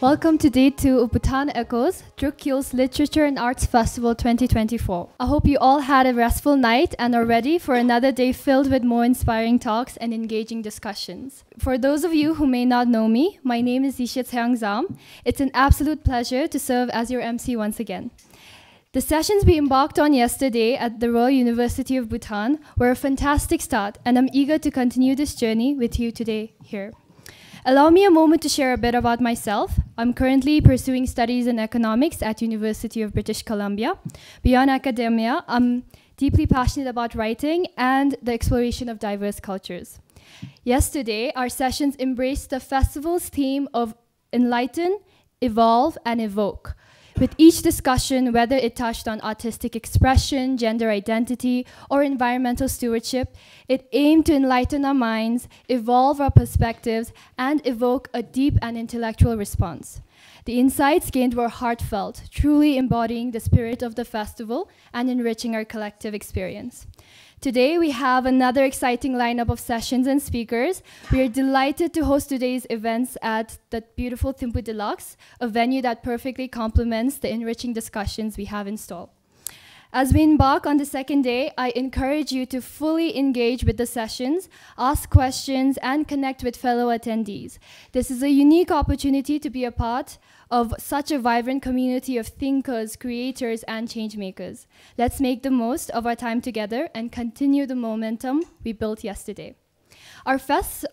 Welcome to Day 2 of Bhutan Echoes, Drukyul's Literature and Arts Festival 2024. I hope you all had a restful night and are ready for another day filled with more inspiring talks and engaging discussions. For those of you who may not know me, my name is Tshering. It's an absolute pleasure to serve as your MC once again. The sessions we embarked on yesterday at the Royal University of Bhutan were a fantastic start, and I'm eager to continue this journey with you today here. Allow me a moment to share a bit about myself. I'm currently pursuing studies in economics at University of British Columbia. Beyond academia, I'm deeply passionate about writing and the exploration of diverse cultures. Yesterday, our sessions embraced the festival's theme of enlighten, evolve, and evoke. With each discussion, whether it touched on artistic expression, gender identity, or environmental stewardship, it aimed to enlighten our minds, evolve our perspectives, and evoke a deep and intellectual response. The insights gained were heartfelt, truly embodying the spirit of the festival and enriching our collective experience. Today, we have another exciting lineup of sessions and speakers. We are delighted to host today's events at the beautiful Thimphu Deluxe, a venue that perfectly complements the enriching discussions we have in store. As we embark on the second day, I encourage you to fully engage with the sessions, ask questions, and connect with fellow attendees. This is a unique opportunity to be a part of such a vibrant community of thinkers, creators, and changemakers. Let's make the most of our time together and continue the momentum we built yesterday. Our first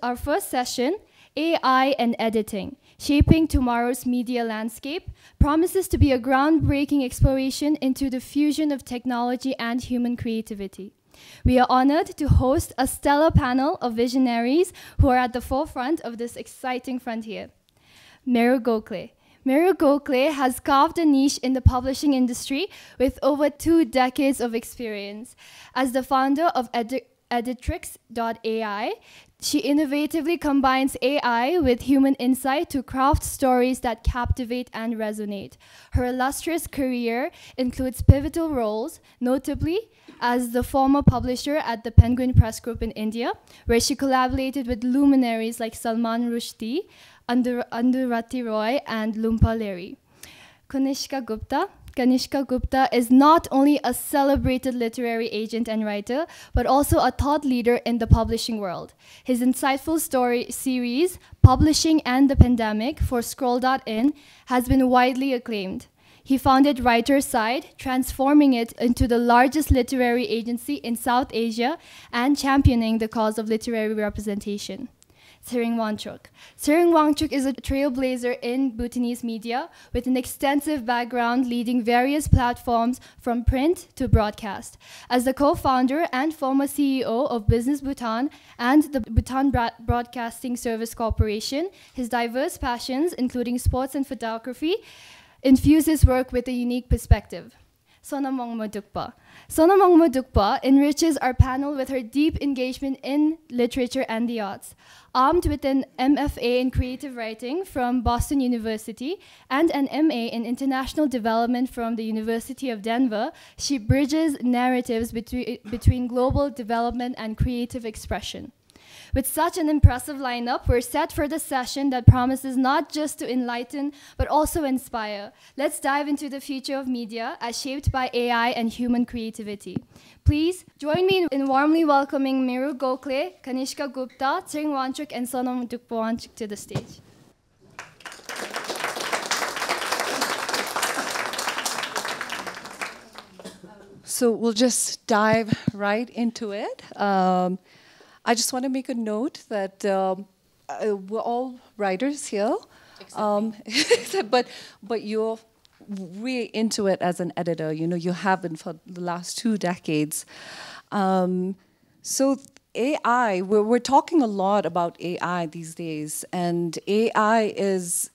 session, AI and Editing, Shaping Tomorrow's Media Landscape, promises to be a groundbreaking exploration into the fusion of technology and human creativity. We are honored to host a stellar panel of visionaries who are at the forefront of this exciting frontier. Meru Gokhale. Meru Gokhale has carved a niche in the publishing industry with over 2 decades of experience. As the founder of Editrix.ai, she innovatively combines AI with human insight to craft stories that captivate and resonate. Her illustrious career includes pivotal roles, notably as the former publisher at the Penguin Press Group in India, where she collaborated with luminaries like Salman Rushdie, Andurati Roy, and Lumpa Leri. Kanishka Gupta is not only a celebrated literary agent and writer, but also a thought leader in the publishing world. His insightful story series, Publishing and the Pandemic, for Scroll.in, has been widely acclaimed. He founded Writer's Side, transforming it into the largest literary agency in South Asia and championing the cause of literary representation. Wangchuk. Wangchuk is a trailblazer in Bhutanese media with an extensive background leading various platforms from print to broadcast. As the co-founder and former CEO of Business Bhutan and the Bhutan Broadcasting Service Corporation, his diverse passions, including sports and photography, infuse his work with a unique perspective. Sonam Dukpa enriches our panel with her deep engagement in literature and the arts. Armed with an MFA in creative writing from Boston University and an MA in international development from the University of Denver, she bridges narratives between global development and creative expression. With such an impressive lineup, we're set for the session that promises not just to enlighten, but also inspire. Let's dive into the future of media as shaped by AI and human creativity. Please join me in warmly welcoming Meru Gokhale, Kanishka Gupta, Tshering Wangchuk, and Sonam Dukpa to the stage. So we'll just dive right into it. I just want to make a note that we're all writers here, but you're really into it as an editor. You know, you have been for the last 2 decades. So AI, we're talking a lot about AI these days, and AI is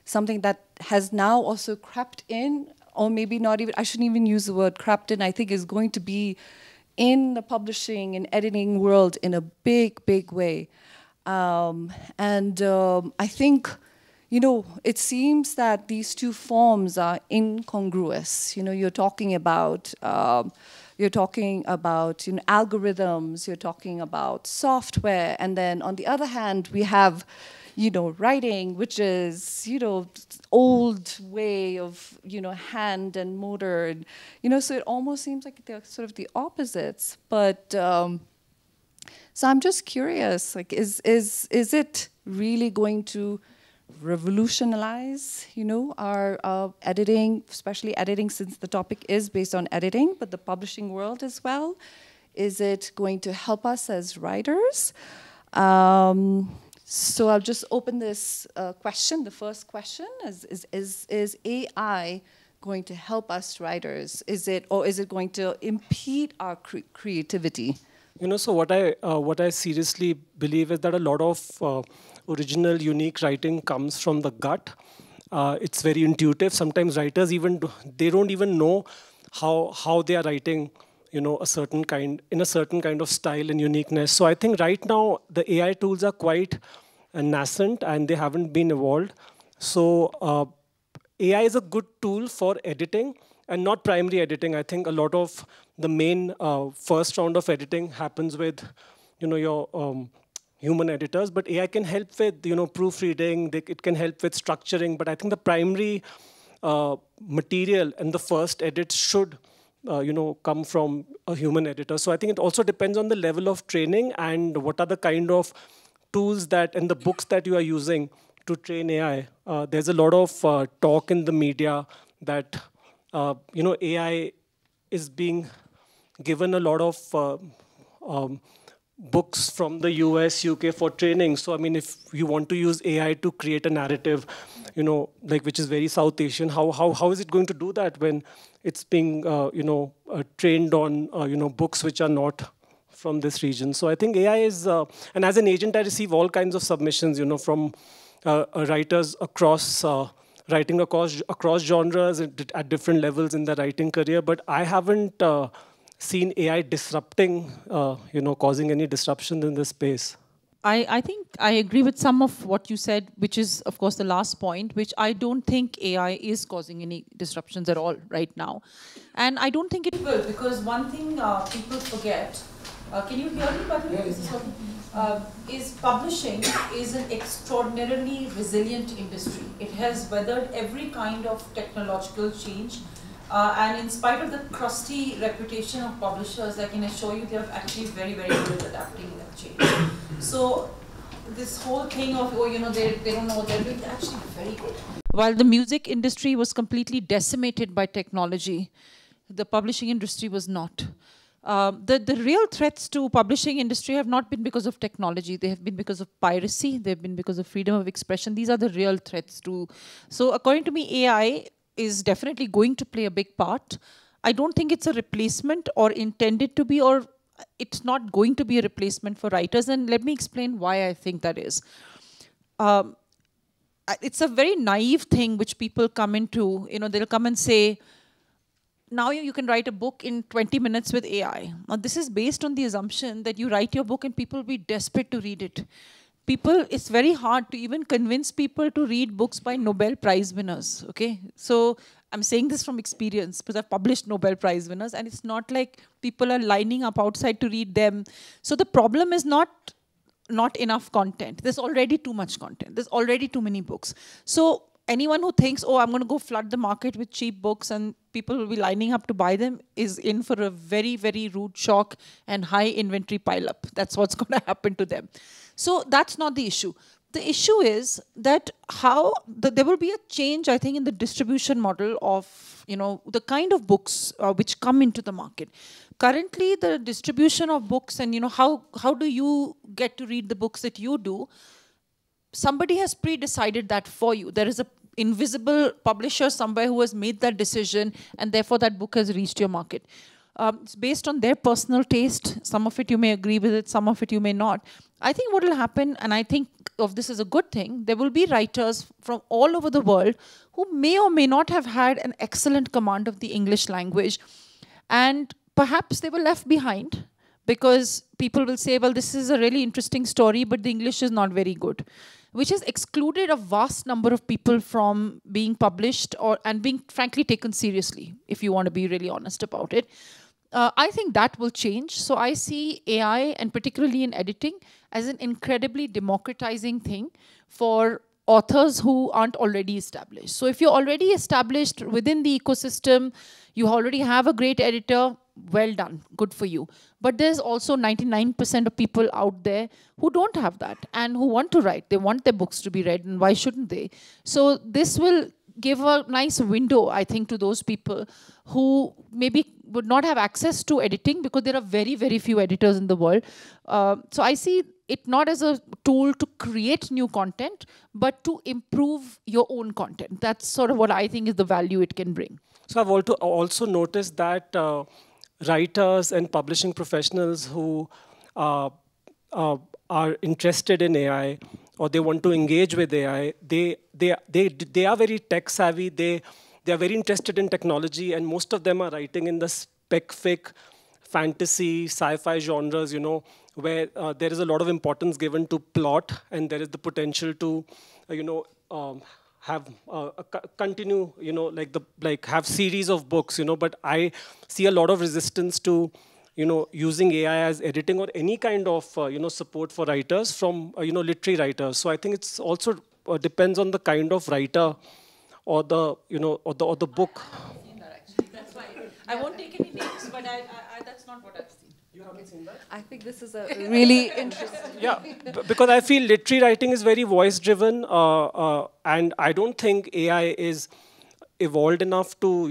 something that has now also crept in, or maybe not even, I shouldn't even use the word crept in, I think is going to be in the publishing and editing world in a big, big way. I think, you know, it seems that these 2 forms are incongruous. You know, you're talking about algorithms, you're talking about software, and then on the other hand, we have, writing, which is, old way of, hand and motor. And, so it almost seems like they're sort of the opposites. But so I'm just curious, like, is it really going to revolutionize, our editing, especially editing, since the topic is based on editing, but the publishing world as well? Is it going to help us as writers? So I'll just open this question. The first question is AI going to help us writers? Or is it going to impede our creativity? So what I seriously believe is that a lot of original, unique writing comes from the gut. It's very intuitive. Sometimes writers they don't even know how they are writing, a certain kind of style and uniqueness. So I think right now the AI tools are quite nascent and they haven't been evolved. So AI is a good tool for editing and not primary editing. I think a lot of the main first round of editing happens with, your human editors, but AI can help with, proofreading. It can help with structuring. But I think the primary material and the first edits should, come from a human editor. So I think it also depends on the level of training and what are the kind of tools and the books that you are using to train AI. There's a lot of talk in the media that AI is being given a lot of books from the US, UK for training. So I mean, if you want to use AI to create a narrative, which is very South Asian, how is it going to do that when it's being trained on books which are not from this region? So I think AI is, and as an agent, I receive all kinds of submissions, from writers across. Writing across genres at different levels in their writing career, but I haven't seen AI disrupting, causing any disruption in this space. I think I agree with some of what you said, which is, of course, the last point, which I don't think AI is causing any disruptions at all right now. And I don't think it will, because one thing people forget, can you hear me, by the way? Is publishing is an extraordinarily resilient industry. It has weathered every kind of technological change. And in spite of the crusty reputation of publishers, I can assure you they are actually very, very good at adapting that change. So this whole thing of, they don't know what they're doing, they're actually very good. While the music industry was completely decimated by technology, the publishing industry was not. The real threats to publishing industry have not been because of technology. They have been because of piracy. They've been because of freedom of expression. These are the real threats to. So according to me, AI is definitely going to play a big part. I don't think it's a replacement or intended to be, or it's not going to be a replacement for writers. And let me explain why I think that is. It's a very naive thing which people come into. They'll come and say, now you can write a book in 20 minutes with AI. Now, this is based on the assumption that you write your book and people will be desperate to read it. It's very hard to even convince people to read books by Nobel Prize winners, okay? So I'm saying this from experience because I've published Nobel Prize winners, and it's not like people are lining up outside to read them. So the problem is not enough content. There's already too much content. There's already too many books. So anyone who thinks, oh, I'm going to go flood the market with cheap books and people will be lining up to buy them is in for a very, very rude shock and high inventory pileup. That's what's going to happen to them. So that's not the issue. The issue is that there will be a change, I think, in the distribution model of, the kind of books which come into the market. Currently, the distribution of books and, how do you get to read the books that you do? Somebody has pre-decided that for you. There is an invisible publisher somewhere who has made that decision, and therefore that book has reached your market. It's based on their personal taste. Some of it you may agree with it, some of it you may not. I think what will happen, and I think of this as a good thing, there will be writers from all over the world who may or may not have had an excellent command of the English language. And perhaps they were left behind because people will say, well, this is a really interesting story, but the English is not very good, which has excluded a vast number of people from being published and being, frankly, taken seriously, if you want to be really honest about it. I think that will change. So I see AI, and particularly in editing, as an incredibly democratizing thing for authors who aren't already established. So if you're already established within the ecosystem, you already have a great editor, well done, good for you. But there's also 99% of people out there who don't have that and who want to write. They want their books to be read, and why shouldn't they? So this will give a nice window, I think, to those people who maybe would not have access to editing, because there are very, very few editors in the world. So I see it not as a tool to create new content, but to improve your own content. That's sort of what I think is the value it can bring. So I've also noticed that writers and publishing professionals who are interested in AI, or they want to engage with AI, they are very tech savvy. They are very interested in technology, and most of them are writing in the spec-fic, fantasy, sci-fi genres, where there is a lot of importance given to plot, and there is the potential to, have continue, have series of books, But I see a lot of resistance to, using AI as editing or any kind of, support for writers from, literary writers. So I think it's also depends on the kind of writer or the, or the book. That's why I won't take any names, but that's not what I've seen. You haven't seen that? I think this is a really interesting. Yeah, because I feel literary writing is very voice-driven, and I don't think AI is evolved enough to,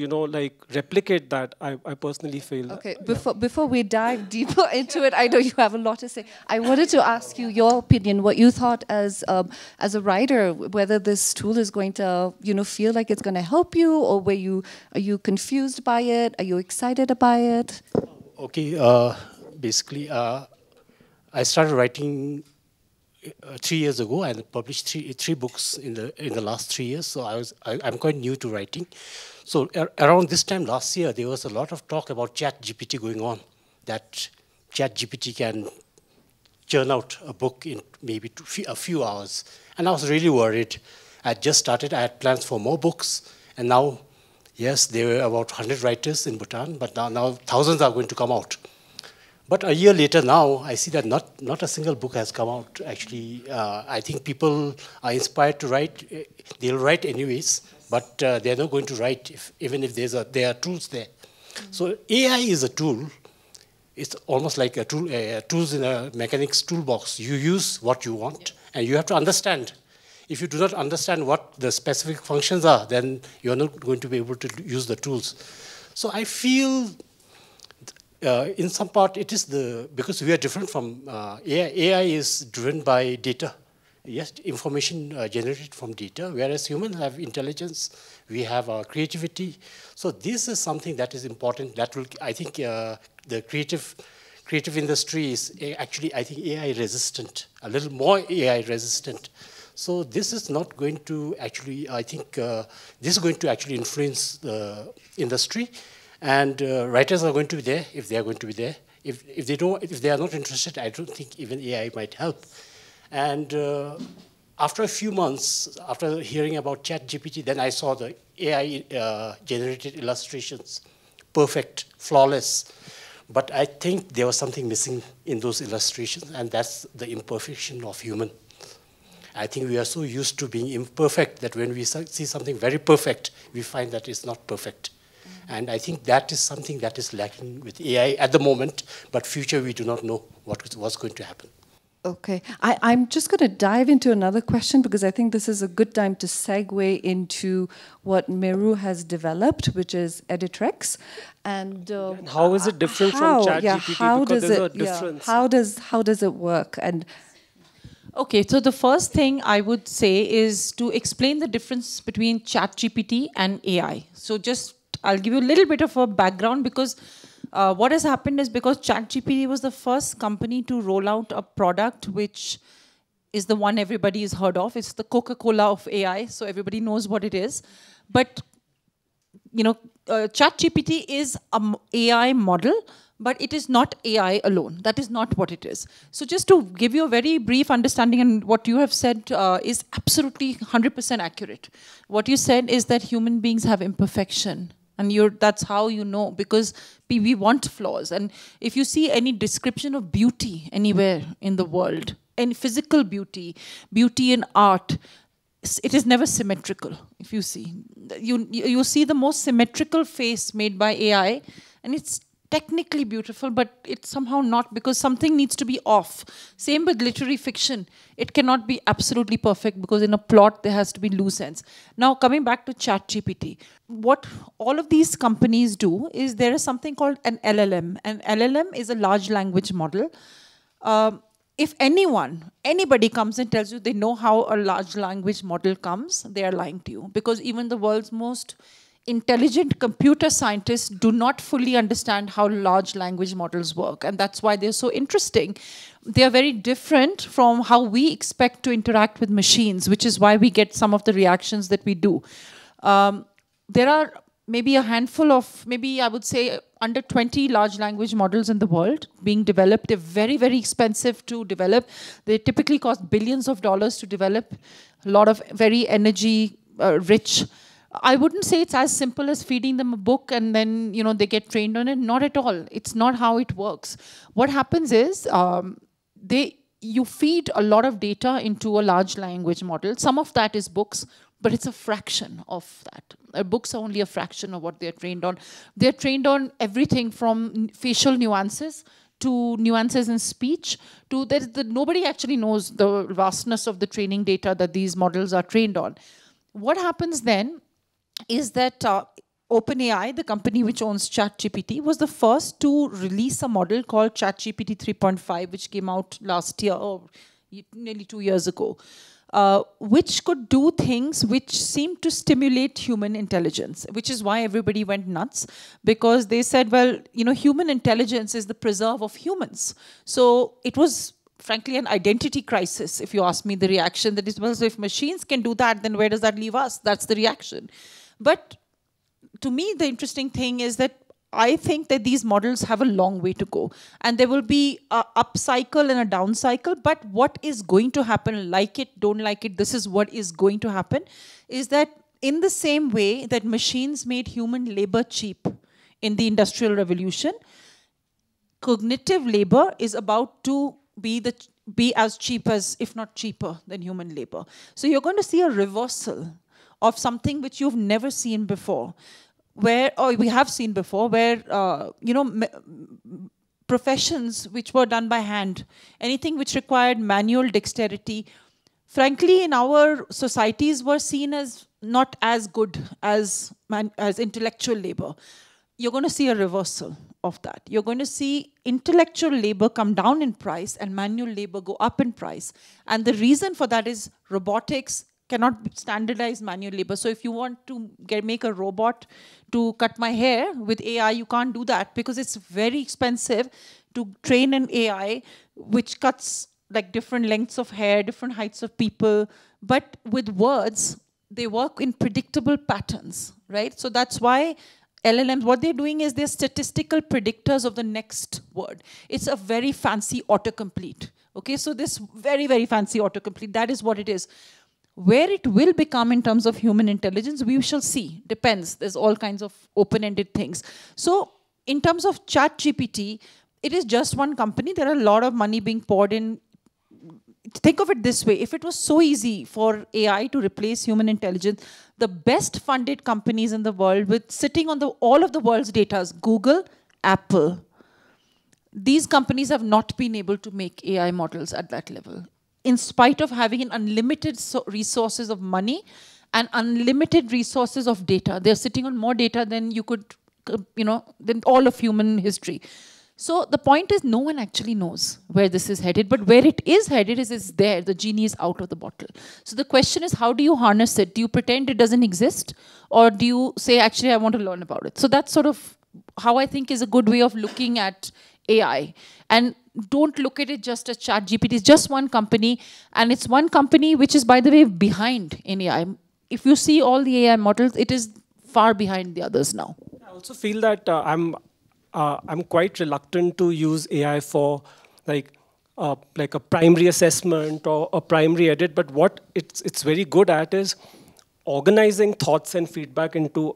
replicate that. I personally feel. Okay, before we dive deeper into it, I know you have a lot to say. I wanted to ask you your opinion, what you thought as a writer, whether this tool is going to, feel like it's going to help you, or are you confused by it? Are you excited by it? Okay, basically, I started writing 3 years ago, and published three books in the last 3 years. So I'm quite new to writing. So around this time last year, there was a lot of talk about ChatGPT going on. That ChatGPT can churn out a book in maybe a few hours, and I was really worried. I had just started. I had plans for more books, and now, yes, there were about 100 writers in Bhutan, but now thousands are going to come out. But a year later now, I see that not a single book has come out. Actually, I think people are inspired to write. They'll write anyways, but they're not going to write even if there are tools there. So AI is a tool. It's almost like a tool, tools in a mechanic's toolbox. You use what you want, and you have to understand. If you do not understand what the specific functions are, then you're not going to be able to use the tools. So I feel, in some part, it is because we are different from AI. AI is driven by data. Yes, information generated from data, whereas humans have intelligence, we have our creativity. So this is something that is important. That will, I think, the creative industry is actually, I think, AI resistant, a little more AI resistant. So this is not going to actually, I think, this is going to actually influence the industry, and writers are going to be there if they are going to be there. If they are not interested, I don't think even AI might help. And after a few months, after hearing about ChatGPT, then I saw the AI generated illustrations, perfect, flawless. But I think there was something missing in those illustrations, and that's the imperfection of human. I think we are so used to being imperfect that when we see something very perfect, we find that it's not perfect. And I think that is something that is lacking with AI at the moment, but future we do not know what's going to happen. Okay, I'm just going to dive into another question, because I think this is a good time to segue into what Meru has developed, which is Editrex. And how is it different from ChatGPT? Yeah, how because does there's it? a difference. Yeah, how does it work? And okay, so the first thing I would say is to explain the difference between ChatGPT and AI. So I'll give you a little bit of a background, because what has happened is, because ChatGPT was the first company to roll out a product which is the one everybody has heard of. It's the Coca-Cola of AI, so everybody knows what it is. But ChatGPT is an AI model, but it is not AI alone. That is not what it is. So just to give you a very brief understanding, and what you have said is absolutely 100% accurate. What you said is that human beings have imperfection. And that's how you know, because we want flaws. And if you see any description of beauty anywhere in the world, any physical beauty, beauty in art, it is never symmetrical. If you see, you see the most symmetrical face made by AI, and it's technically beautiful, but it's somehow not, because something needs to be off. Same with literary fiction. It cannot be absolutely perfect, because in a plot there has to be loose ends. Now, coming back to ChatGPT, what all of these companies do is there is something called an LLM. An LLM is a large language model. If anybody comes and tells you they know how a large language model comes, they are lying to you, because even the world's most intelligent computer scientists do not fully understand how large language models work, and that's why they're so interesting. They are very different from how we expect to interact with machines, which is why we get some of the reactions that we do. There are maybe a handful of, maybe I would say under 20 large language models in the world being developed. They're very, very expensive to develop. They typically cost billions of dollars to develop. A lot of very energy rich. I wouldn't say it's as simple as feeding them a book and then they get trained on it. Not at all. It's not how it works. What happens is you feed a lot of data into a large language model. Some of that is books, but it's a fraction of that. Books are only a fraction of what they're trained on. They're trained on everything from facial nuances to nuances in speech, to nobody actually knows the vastness of the training data that these models are trained on. What happens then is that OpenAI, the company which owns ChatGPT, was the first to release a model called ChatGPT 3.5, which came out last year, or nearly 2 years ago, which could do things which seemed to stimulate human intelligence, which is why everybody went nuts, because they said, well, human intelligence is the preserve of humans. So it was frankly an identity crisis, if you ask me, the reaction that is, well, so if machines can do that, then where does that leave us? That's the reaction. But to me, the interesting thing is that I think that these models have a long way to go. And there will be an up cycle and a down cycle. But what is going to happen, like it, don't like it, this is what is going to happen, is that in the same way that machines made human labor cheap in the Industrial Revolution, cognitive labor is about to be as cheap as, if not cheaper, than human labor. So you're going to see a reversal of something which you've never seen before, or we have seen before, where professions which were done by hand, anything which required manual dexterity, frankly, in our societies were seen as not as good as intellectual labor. You're going to see a reversal of that. You're going to see intellectual labor come down in price and manual labor go up in price. And the reason for that is robotics cannot standardize manual labor. So if you want to make a robot to cut my hair with AI, you can't do that, because it's very expensive to train an AI which cuts like different lengths of hair, different heights of people. But with words, they work in predictable patterns, right? So that's why LLMs, what they're doing is they're statistical predictors of the next word. It's a very fancy autocomplete. Okay, so this very, very fancy autocomplete, that is what it is. Where it will become in terms of human intelligence, we shall see. Depends. There's all kinds of open-ended things. So in terms of ChatGPT, it is just one company. There are a lot of money being poured in. Think of it this way. If it was so easy for AI to replace human intelligence, the best funded companies in the world with sitting on all of the world's data, Google, Apple, these companies have not been able to make AI models at that level, in spite of having an unlimited resources of money and unlimited resources of data. They're sitting on more data than you could, than all of human history. So the point is, no one actually knows where this is headed, but where it is headed is there. The genie is out of the bottle. So the question is, how do you harness it? Do you pretend it doesn't exist? Or do you say, actually, I want to learn about it? So that's sort of how I think is a good way of looking at AI. And don't look at it just as ChatGPT. It's just one company. And it's one company which is, by the way, behind in AI. If you see all the AI models, it is far behind the others now. I also feel that I'm quite reluctant to use AI for like a primary assessment or a primary edit. But what it's very good at is organizing thoughts and feedback into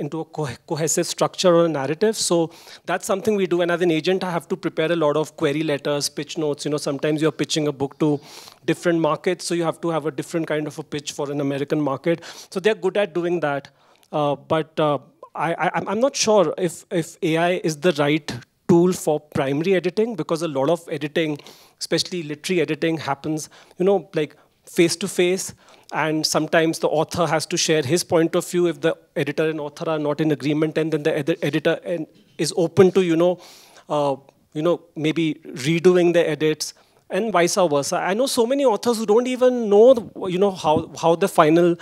into a cohesive structure or a narrative. So that's something we do. And as an agent, I have to prepare a lot of query letters, pitch notes. You know, sometimes you're pitching a book to different markets, so you have to have a different kind of a pitch for an American market. So they're good at doing that. I'm not sure if AI is the right tool for primary editing, because a lot of editing, especially literary editing, happens, you know, like face to face. And sometimes the author has to share his point of view if the editor and author are not in agreement, and then the editor is open to, maybe redoing the edits, and vice versa. I know so many authors who don't even know, how the final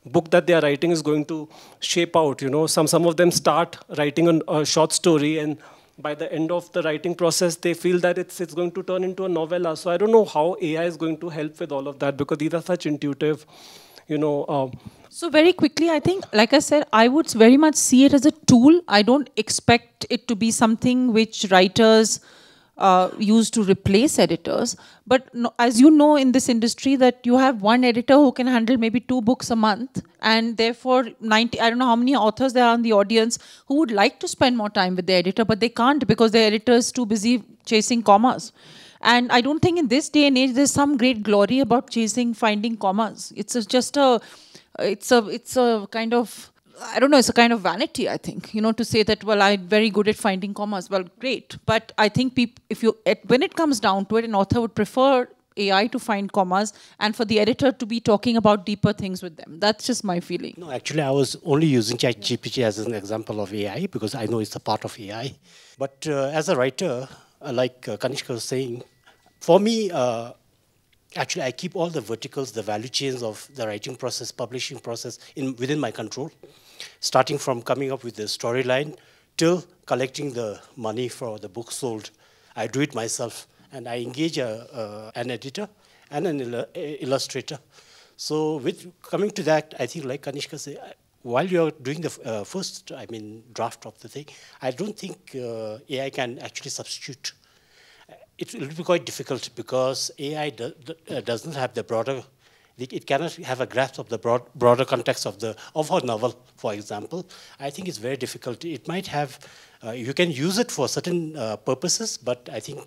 book that they are writing is going to shape out. You know, some of them start writing a short story, and by the end of the writing process, they feel that it's going to turn into a novella. So I don't know how AI is going to help with all of that, because these are such intuitive, So very quickly, I think, like I said, I would very much see it as a tool. I don't expect it to be something which writers use to replace editors. But no, as you know, in this industry, that you have one editor who can handle maybe 2 books a month, and therefore 90, I don't know how many authors there are in the audience who would like to spend more time with the editor, but they can't because the editor is too busy chasing commas. And I don't think in this day and age there's some great glory about finding commas. It's a kind of, I don't know, it's a kind of vanity, I think, to say that, well, I'm very good at finding commas. Well, great. But I think when it comes down to it, an author would prefer AI to find commas and for the editor to be talking about deeper things with them. That's just my feeling. No, actually, I was only using ChatGPT as an example of AI because I know it's a part of AI. But as a writer, like Kanishka was saying, for me, actually, I keep all the verticals, the value chains of the writing process, publishing process within my control, starting from coming up with the storyline till collecting the money for the book sold. I do it myself, and I engage an editor and an illustrator. So coming to that, I think like Kanishka said, while you're doing the first, draft of the thing, I don't think AI can actually substitute. It will be quite difficult because AI doesn't have the broader, it cannot have a grasp of the broader context of a novel, for example. I think it's very difficult. It might have, you can use it for certain purposes, but I think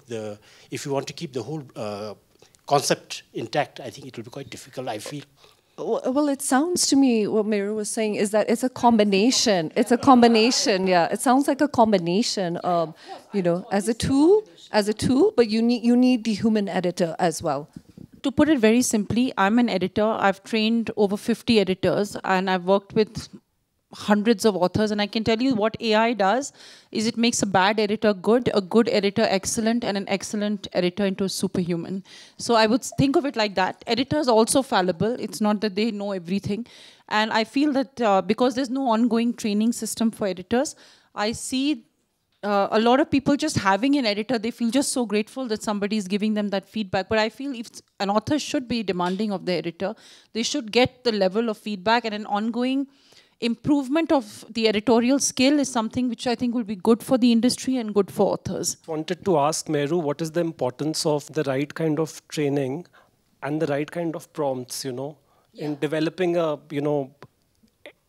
if you want to keep the whole concept intact, I think it will be quite difficult, I feel. Well, it sounds to me, what Meru was saying, is that it's a combination. It's a combination, yeah. It sounds like a combination of, as a tool, but you need the human editor as well. To put it very simply, I'm an editor. I've trained over 50 editors, and I've worked with hundreds of authors, and I can tell you what AI does is it makes a bad editor good, a good editor excellent, and an excellent editor into a superhuman. So I would think of it like that. Editors are also fallible. It's not that they know everything. And I feel that because there's no ongoing training system for editors, I see a lot of people just having an editor, they feel just so grateful that somebody is giving them that feedback. But I feel if an author should be demanding of the editor, they should get the level of feedback, and an ongoing improvement of the editorial skill is something which I think will be good for the industry and good for authors. Wanted to ask Meru, what is the importance of the right kind of training and the right kind of prompts, in developing a,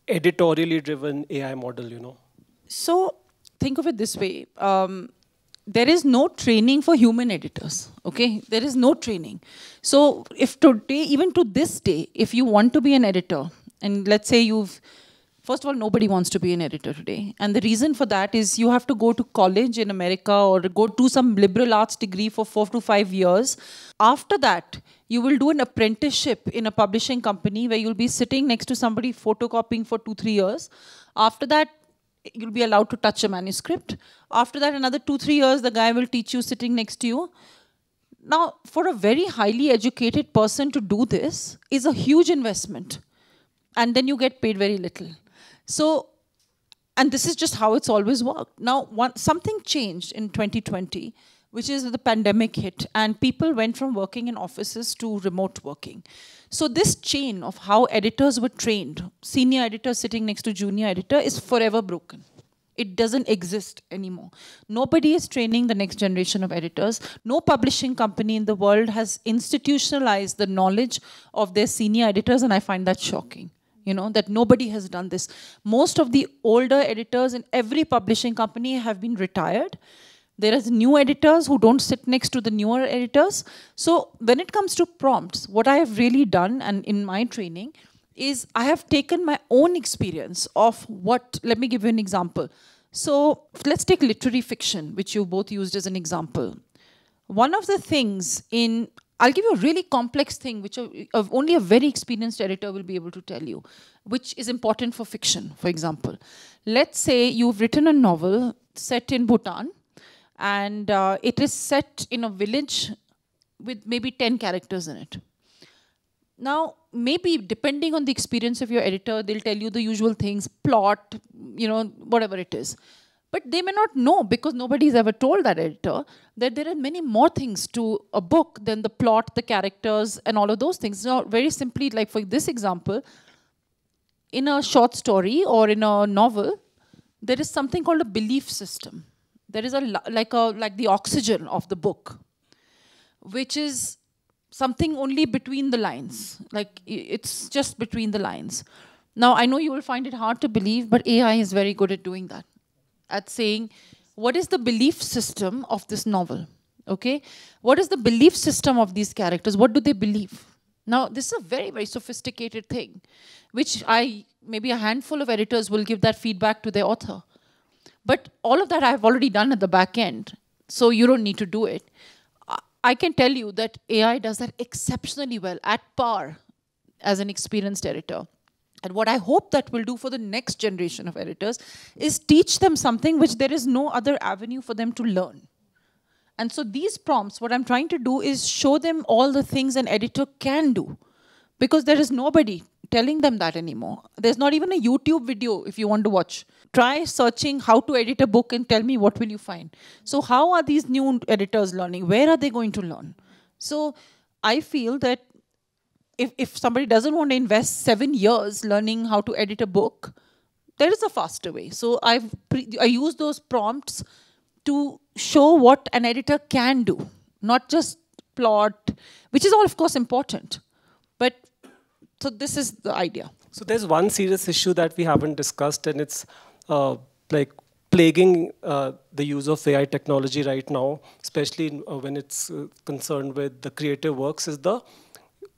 editorially driven AI model, So think of it this way. There is no training for human editors, okay? There is no training. So if today, even to this day, if you want to be an editor, and let's say first of all, nobody wants to be an editor today. And the reason for that is you have to go to college in America or go do some liberal arts degree for 4 to 5 years. After that, you will do an apprenticeship in a publishing company where you'll be sitting next to somebody photocopying for 2-3 years. After that, you'll be allowed to touch a manuscript. After that, another 2-3 years, the guy will teach you sitting next to you. Now, for a very highly educated person to do this is a huge investment. And then you get paid very little. So, and this is just how it's always worked. Now, something changed in 2020, which is the pandemic hit, and people went from working in offices to remote working. So this chain of how editors were trained, senior editor sitting next to junior editor, is forever broken. It doesn't exist anymore. Nobody is training the next generation of editors. No publishing company in the world has institutionalized the knowledge of their senior editors, and I find that shocking. you know, that nobody has done this. Most of the older editors in every publishing company have been retired. There is new editors who don't sit next to the newer editors. So when it comes to prompts, what I have really done, and in my training, is I have taken my own experience of what, let me give you an example. So let's take literary fiction, which you both used as an example. One of the things in, I'll give you a really complex thing, which only a very experienced editor will be able to tell you, which is important for fiction, for example. Let's say you've written a novel set in Bhutan, and it is set in a village with maybe 10 characters in it. Now, maybe depending on the experience of your editor, they'll tell you the usual things, plot, you know, whatever it is. But they may not know, because nobody's ever told that editor, that there are many more things to a book than the plot, the characters, and all of those things. Now, very simply, like for this example, in a short story or in a novel, there is something called a belief system. There is like the oxygen of the book, which is something only between the lines. Like, it's just between the lines. Now, I know you will find it hard to believe, but AI is very good at doing that. At saying, what is the belief system of this novel? Okay? What is the belief system of these characters? What do they believe? Now, this is a very, very sophisticated thing, which maybe a handful of editors will give that feedback to their author. But all of that I've already done at the back end, so you don't need to do it. I can tell you that AI does that exceptionally well, at par, as an experienced editor. And what I hope that will do for the next generation of editors is teach them something which there is no other avenue for them to learn. And so these prompts, what I'm trying to do is show them all the things an editor can do, because there is nobody telling them that anymore. There's not even a YouTube video if you want to watch. Try searching how to edit a book and tell me what will you find. So how are these new editors learning? Where are they going to learn? So I feel that if somebody doesn't want to invest 7 years learning how to edit a book, there is a faster way. So I use those prompts to show what an editor can do, not just plot, which is all, of course, important. But so this is the idea. So there's one serious issue that we haven't discussed, and it's like plaguing the use of AI technology right now, especially when it's concerned with the creative works, is the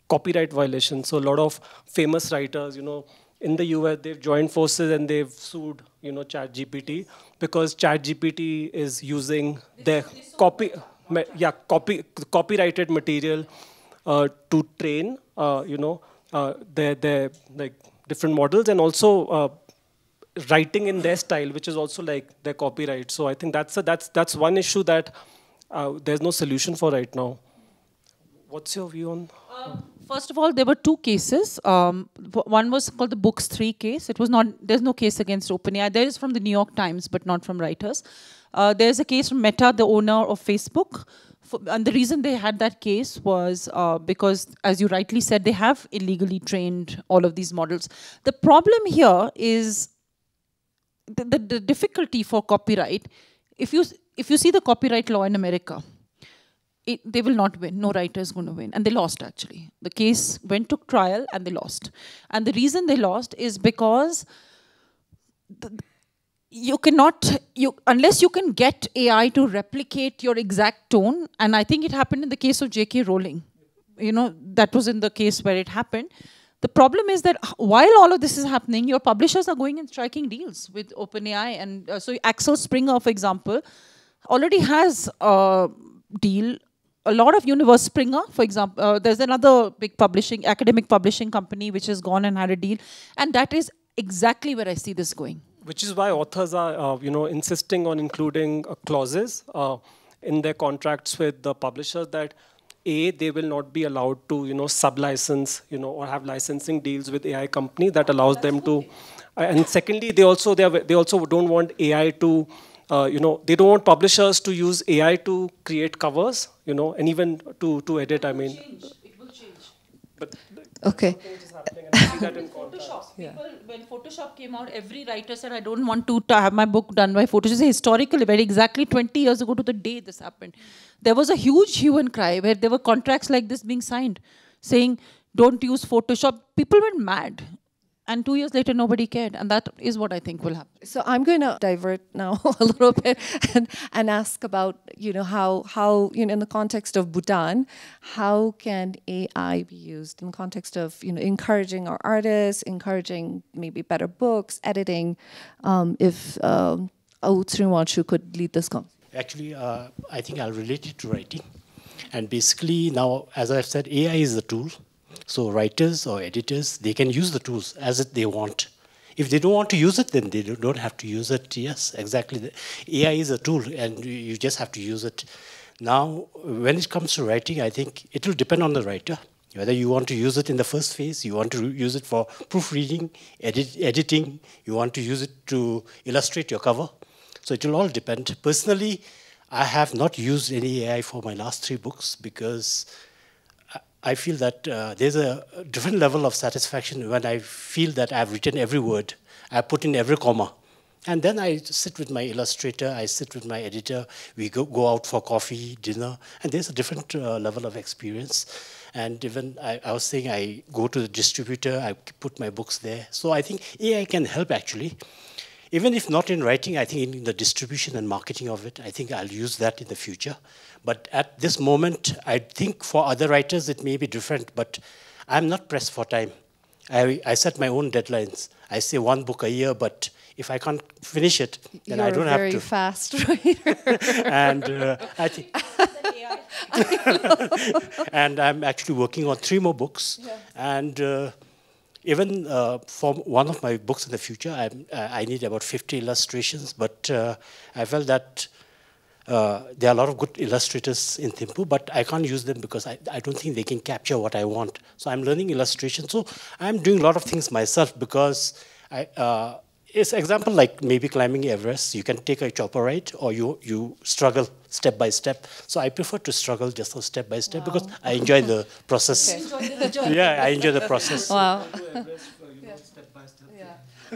copyright violation. So a lot of famous writers, you know, in the US, they've joined forces and they've sued, you know, ChatGPT, because ChatGPT is using their copyrighted material to train, you know, their like different models, and also writing in their style, which is also like their copyright. So I think that's one issue that there's no solution for right now. What's your view on? First of all, there were 2 cases. One was called the Books 3 case. It was not, there's no case against OpenAI. There is from the New York Times, but not from writers. There's a case from Meta, the owner of Facebook. And the reason they had that case was because, as you rightly said, they have illegally trained all of these models. The problem here is the difficulty for copyright. If you see the copyright law in America, they will not win. No writer is going to win. And they lost, actually. The case went to trial and they lost. And the reason they lost is because you cannot, unless you can get AI to replicate your exact tone, and I think it happened in the case of J.K. Rowling. You know, that was in the case where it happened. The problem is that while all of this is happening, your publishers are going and striking deals with OpenAI. And so Axel Springer, for example, already has a deal. A lot of Universe Springer, for example, there's another big academic publishing company which has gone and had a deal. And that is exactly where I see this going. Which is why authors are, you know, insisting on including clauses in their contracts with the publishers that they will not be allowed to, you know, sub-license, you know, or have licensing deals with AI companies that allows them to. And secondly, they also don't want AI to. You know, they don't want publishers to use AI to create covers, you know, and even to edit. I mean, it will change. But okay. Photoshop. Yeah. When Photoshop came out, every writer said, "I don't want to have my book done by Photoshop." Historically, very exactly 20 years ago to the day this happened, there was a huge hue and cry where there were contracts like this being signed, saying, "Don't use Photoshop." People went mad. And 2 years later, nobody cared. And that is what I think will happen. So I'm going to divert now a little bit and ask about, how in the context of Bhutan, how can AI be used in the context of, encouraging our artists, encouraging maybe better books, editing, if Tshering Wangchuk could lead this conversation. Actually, I think I'll relate it to writing. And basically now, as I've said, AI is a tool. So writers or editors, they can use the tools as they want. If they don't want to use it, then they don't have to use it. Yes, exactly. AI is a tool, and you just have to use it. Now, when it comes to writing, I think it will depend on the writer. Whether you want to use it in the first phase, you want to use it for proofreading, editing, you want to use it to illustrate your cover. So it will all depend. Personally, I have not used any AI for my last 3 books because I feel that there's a different level of satisfaction when I feel that I've written every word, I put in every comma. And then I sit with my illustrator, I sit with my editor, we go out for coffee, dinner, and there's a different level of experience. And even I was saying I go to the distributor, I put my books there. So I think AI can help actually. Even if not in writing, I think in the distribution and marketing of it, I think I'll use that in the future. But at this moment, I think for other writers, it may be different, but I'm not pressed for time. I set my own deadlines. I say 1 book a year, but if I can't finish it, then I don't have to. You're a very fast writer. And I think... and I'm actually working on 3 more books. Yeah. And even for one of my books in the future, I need about 50 illustrations, but I felt that there are a lot of good illustrators in Thimphu, but I can't use them because I don't think they can capture what I want. So I'm learning illustration. So I'm doing a lot of things myself because it's example like maybe climbing Everest. You can take a chopper ride or you struggle step by step. So I prefer to struggle just step by step because I enjoy the process. Okay. Yeah, I enjoy the process. Wow.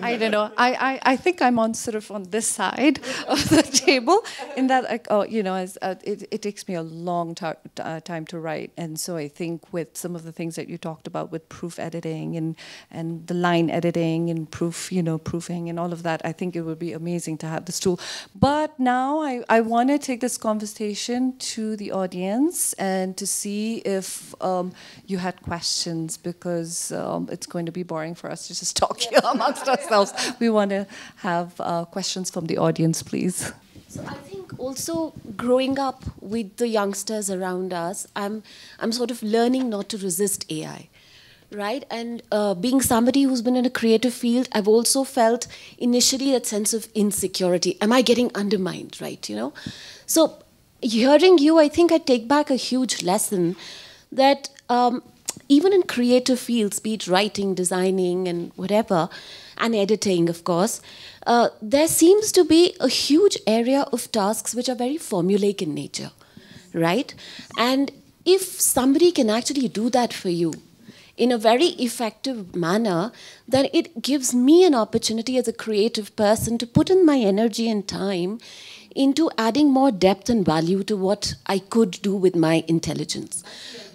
I don't know. I think I'm on sort of on this side of the table, in that it takes me a long time to write, and so I think with some of the things that you talked about with proof editing and the line editing and proofing and all of that, I think it would be amazing to have this tool. But now I want to take this conversation to the audience and to see if you had questions, because it's going to be boring for us to just talk here amongst us. We want to have questions from the audience, please. So I think also growing up with the youngsters around us, I'm sort of learning not to resist AI, right? And being somebody who's been in a creative field, I've also felt initially that sense of insecurity. Am I getting undermined, right? So hearing you, I think I take back a huge lesson that even in creative fields, be it writing, designing, and whatever, and editing, of course, there seems to be a huge area of tasks which are very formulaic in nature, right? And if somebody can actually do that for you in a very effective manner, then it gives me an opportunity as a creative person to put in my energy and time into adding more depth and value to what I could do with my intelligence.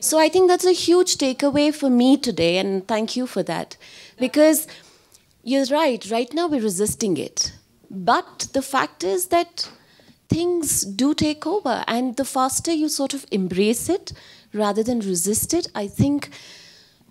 So I think that's a huge takeaway for me today, and thank you for that. Because you're right now we're resisting it. But the fact is that things do take over, and the faster you sort of embrace it rather than resist it, I think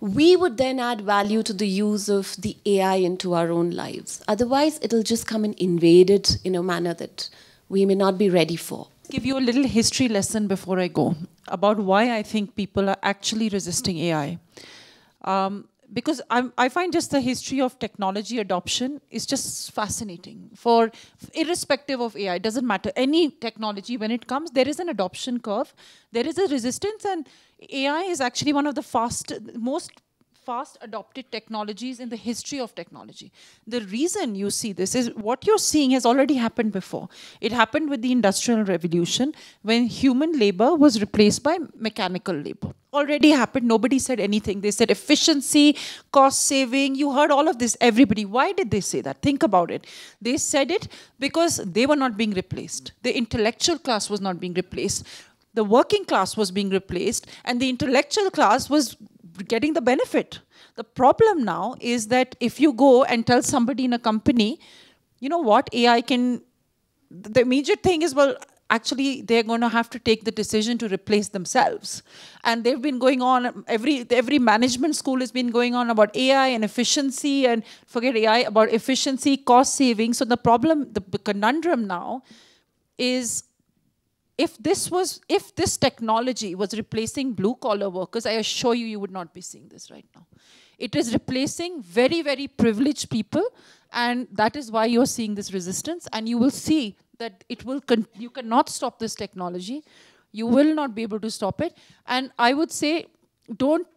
we would then add value to the use of the AI into our own lives. Otherwise, it'll just come and invade it in a manner that we may not be ready for. Give you a little history lesson before I go about why I think people are actually resisting AI. Because I find just the history of technology adoption is just fascinating. For irrespective of AI, it doesn't matter. Any technology, when it comes, there is an adoption curve. There is a resistance, and AI is actually one of the most fast adopted technologies in the history of technology. The reason you see this is what you're seeing has already happened before. It happened with the Industrial Revolution when human labor was replaced by mechanical labor. Already happened, nobody said anything. They said efficiency, cost saving, you heard all of this, everybody. Why did they say that? Think about it. They said it because they were not being replaced. The intellectual class was not being replaced. The working class was being replaced, and the intellectual class was getting the benefit. The problem now is that if you go and tell somebody in a company, you know what, AI can, the immediate thing is, well, actually, they're going to have to take the decision to replace themselves. And they've been going on, every management school has been going on about AI and efficiency, and forget AI, about efficiency, cost saving. So the problem, the conundrum now is, if this technology was replacing blue collar workers, I assure you, you would not be seeing this right now. It is replacing very, very privileged people, and that is why you're seeing this resistance. And you will see that you cannot stop this technology. You will not be able to stop it. And I would say, don't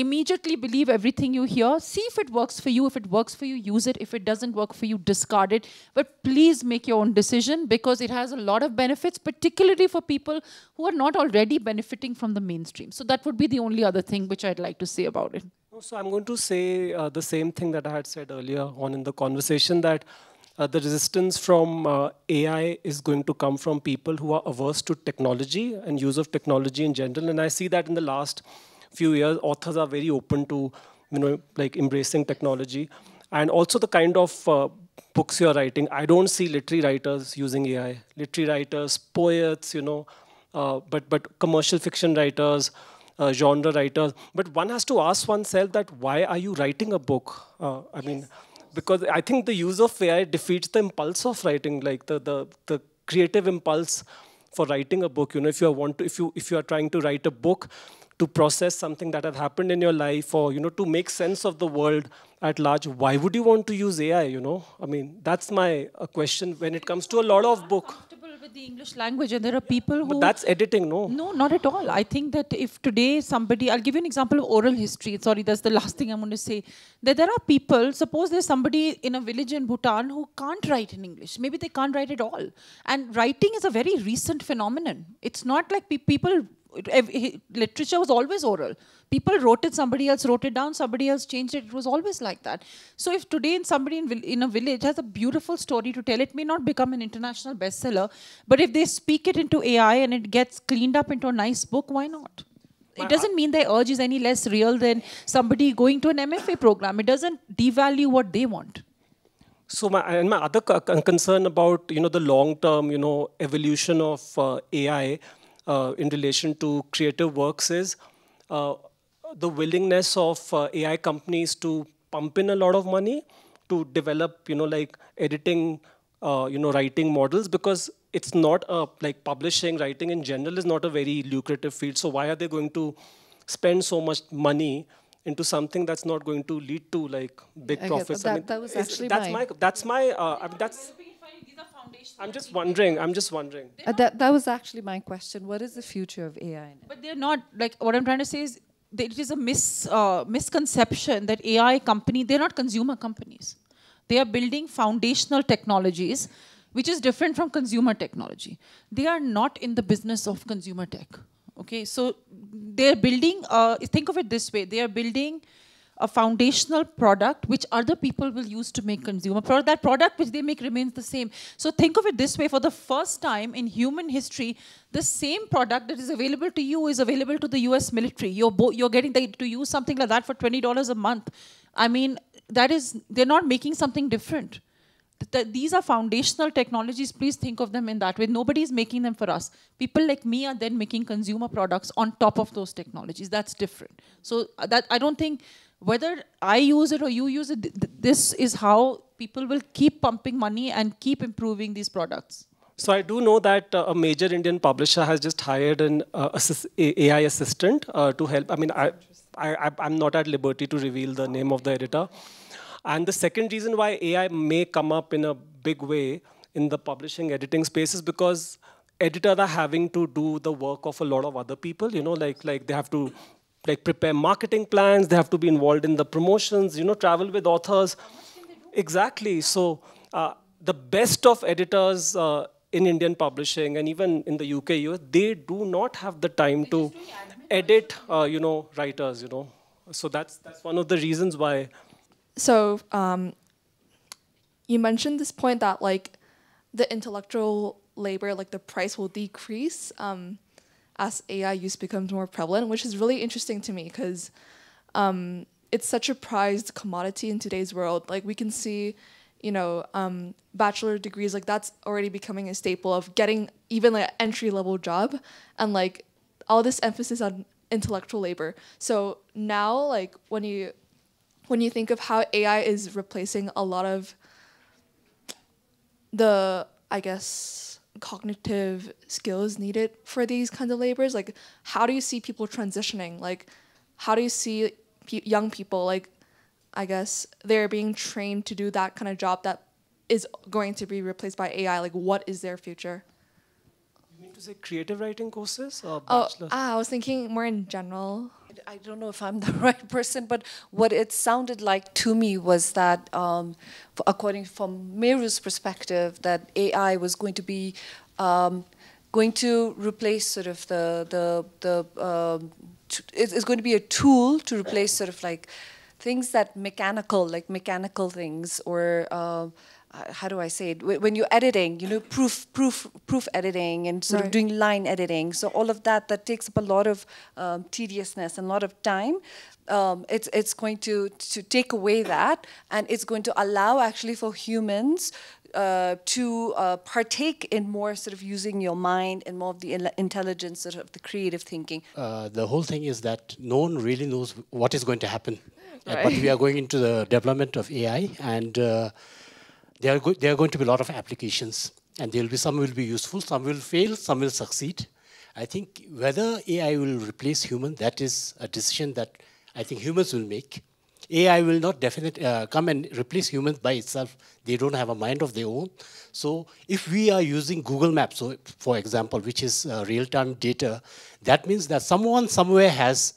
immediately believe everything you hear. See if it works for you. If it works for you, use it. If it doesn't work for you, discard it. But please make your own decision, because it has a lot of benefits, particularly for people who are not already benefiting from the mainstream. So that would be the only other thing which I'd like to say about it. So I'm going to say the same thing that I had said earlier on in the conversation, that the resistance from AI is going to come from people who are averse to technology and use of technology in general. And I see that in the last few years, authors are very open to, like embracing technology. And also the kind of books you're writing. I don't see literary writers using AI. Literary writers, poets, but commercial fiction writers, genre writers. But one has to ask oneself that, why are you writing a book? I mean, because I think the use of AI defeats the impulse of writing, like the creative impulse for writing a book. If you are trying to write a book to process something that has happened in your life, or to make sense of the world at large, why would you want to use AI? I mean, that's my question when it comes to a lot of book. Comfortable with the English language, and there are people who. But that's editing, no? No, not at all. I think that if today somebody, I'll give you an example of oral history. Sorry, that's the last thing I'm going to say. That there are people, suppose there's somebody in a village in Bhutan who can't write in English. Maybe they can't write at all. And writing is a very recent phenomenon. It's not like people. Literature was always oral. People wrote it, somebody else wrote it down, somebody else changed it. It was always like that. So if today somebody in a village has a beautiful story to tell, it may not become an international bestseller, but if they speak it into AI and it gets cleaned up into a nice book, why not? It doesn't mean their urge is any less real than somebody going to an MFA program. It doesn't devalue what they want. So my other concern about the long-term evolution of AI in relation to creative works is the willingness of AI companies to pump in a lot of money to develop, like editing, writing models, because it's not like publishing, writing in general is not a very lucrative field. So why are they going to spend so much money into something that's not going to lead to like big profits? That was actually I'm just wondering. That was actually my question. What is the future of AI now? But they're not, like, what I'm trying to say is, it is a misconception that AI company, they're not consumer companies. They are building foundational technologies, which is different from consumer technology. They are not in the business of consumer tech. Okay, so they're building, think of it this way, they are building a foundational product which other people will use to make consumer product. That product which they make remains the same. So think of it this way, for the first time in human history, the same product that is available to you is available to the US military. You're getting to use something like that for $20 a month. I mean, they're not making something different. These are foundational technologies. Please think of them in that way. Nobody is making them for us. People like me are then making consumer products on top of those technologies. That's different. So that I don't think, whether I use it or you use it, this is how people will keep pumping money and keep improving these products. So I do know that a major Indian publisher has just hired an AI assistant to help. I mean, I'm not at liberty to reveal the name of the editor. And the second reason why AI may come up in a big way in the publishing editing space is because editors are having to do the work of a lot of other people. Like they have to prepare marketing plans, they have to be involved in the promotions, travel with authors. Exactly. So the best of editors in Indian publishing and even in the UK, US, they do not have the time to edit, writers, So that's one of the reasons why. So you mentioned this point that the intellectual labor, the price will decrease as AI use becomes more prevalent, which is really interesting to me because it's such a prized commodity in today's world. Like we can see, you know, bachelor degrees, like that's already becoming a staple of getting even like an entry-level job, and like all this emphasis on intellectual labor. So now, like when you think of how AI is replacing a lot of the, I guess, cognitive skills needed for these kinds of labors, like how do you see people transitioning? Like how do you see young people, like I guess they're being trained to do that kind of job that is going to be replaced by AI? Like what is their future? You mean to say creative writing courses or Oh, bachelor? I was thinking more in general. I don't know if I'm the right person, but what it sounded like to me was that, according from Meru's perspective, that AI was going to be going to replace sort of it's going to be a tool to replace sort of like things that mechanical things, or how do I say it? When you're editing, you know, proof editing and sort of doing line editing. So all of that takes up a lot of tediousness and a lot of time. It's going to take away that, and it's going to allow actually for humans to partake in more sort of using your mind and more of the intelligence, sort of the creative thinking. The whole thing is that no one really knows what is going to happen. But we are going into the development of AI, and there are going to be a lot of applications, and some will be useful, some will fail, some will succeed. I think whether AI will replace humans, that is a decision that I think humans will make. AI will not definitely come and replace humans by itself. They don't have a mind of their own. So if we are using Google Maps, so for example, which is real-time data, that means that someone somewhere has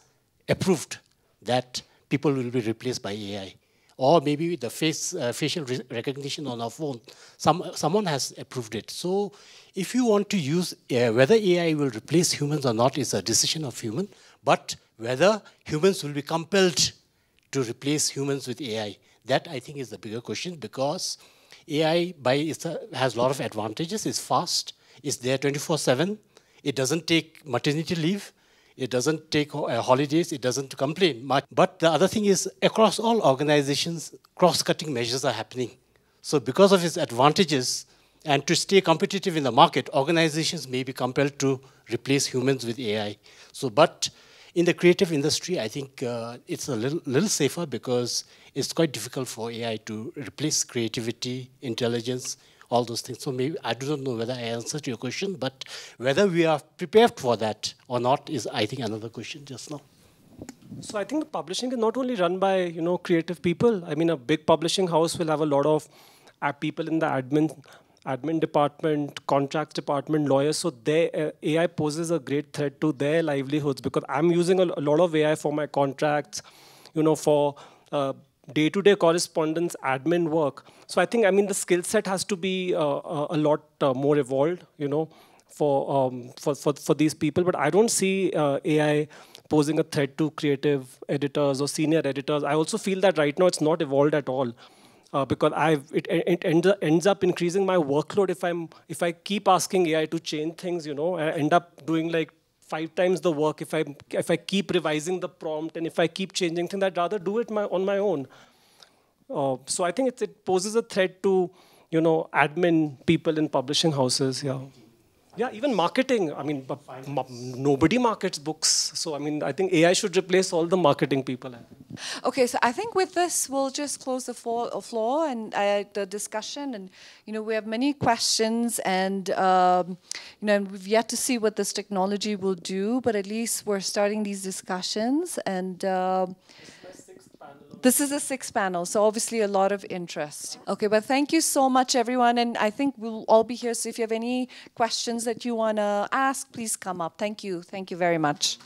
approved that people will be replaced by AI. Or maybe the facial recognition on our phone, someone has approved it. So if you want to use, whether AI will replace humans or not is a decision of human, but whether humans will be compelled to replace humans with AI, that I think is the bigger question, because AI has a lot of advantages. It's fast, it's there 24/7, it doesn't take maternity leave, it doesn't take holidays, it doesn't complain much. But the other thing is, across all organizations, cross-cutting measures are happening. So because of its advantages, and to stay competitive in the market, organizations may be compelled to replace humans with AI. So, but in the creative industry, I think it's a little safer, because it's quite difficult for AI to replace creativity, intelligence, all those things. So maybe, I do not know whether I answered your question, but whether we are prepared for that or not is, I think, another question just now. So I think the publishing is not only run by, you know, creative people. I mean, a big publishing house will have a lot of people in the admin department, contracts department, lawyers. So AI poses a great threat to their livelihoods, because I'm using a lot of AI for my contracts, you know, for day-to-day correspondence, admin work. So I think, I mean, the skill set has to be a lot more evolved, you know, for these people. But I don't see AI posing a threat to creative editors or senior editors. I also feel that right now it's not evolved at all, because it ends up increasing my workload if I keep asking AI to change things. You know, I end up doing like 5 times the work if I keep revising the prompt, and if I keep changing things. I'd rather do it on my own. So I think it poses a threat to, you know, admin people in publishing houses. Yeah. Yeah, even marketing. I mean, nobody markets books. So, I mean, I think AI should replace all the marketing people. Okay, so I think with this, we'll just close the floor and the discussion. And, you know, we have many questions, and, you know, we've yet to see what this technology will do, but at least we're starting these discussions. And this is the 6th panel, so obviously a lot of interest. Okay, but thank you so much, everyone. And I think we'll all be here, so if you have any questions that you want to ask, please come up. Thank you. Thank you very much.